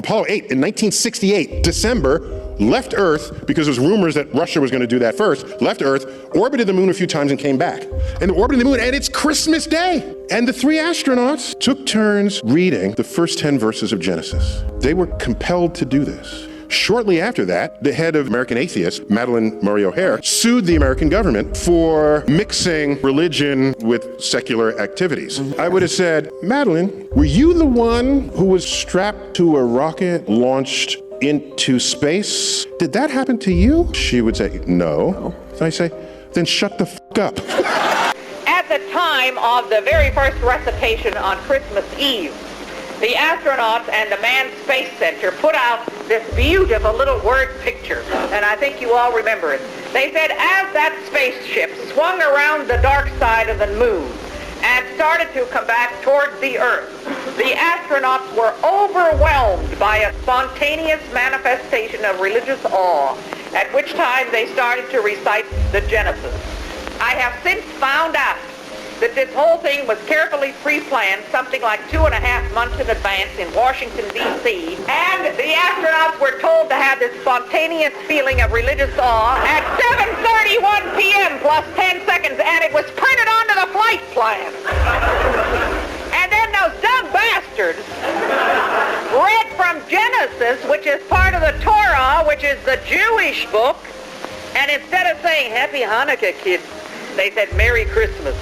Apollo 8 in 1968, December, left Earth, because there was rumors that Russia was going to do that first, left Earth, orbited the moon a few times and came back. And orbited the moon, and it's Christmas Day. And the 3 astronauts took turns reading the first 10 verses of Genesis. They were compelled to do this. Shortly after that, the head of American Atheists, Madalyn O'Hare, sued the American government for mixing religion with secular activities. I would have said, Madalyn, were you the one who was strapped to a rocket launched into space? Did that happen to you? She would say, no. And I say, then shut the f*** up. At the time of the very first recitation on Christmas Eve, the astronauts and the Manned Space Center put out this beautiful little word picture, and I think you all remember it. They said, as that spaceship swung around the dark side of the moon and started to come back towards the Earth, the astronauts were overwhelmed by a spontaneous manifestation of religious awe, at which time they started to recite the Genesis. I have since found out that this whole thing was carefully pre-planned, something like 2.5 months in advance in Washington, D.C., and the astronauts were told to have this spontaneous feeling of religious awe at 7:31 p.m. plus 10 seconds, and it was printed onto the flight plan. And then those dumb bastards read from Genesis, which is part of the Torah, which is the Jewish book, and instead of saying, Happy Hanukkah, kids, they said, Merry Christmas.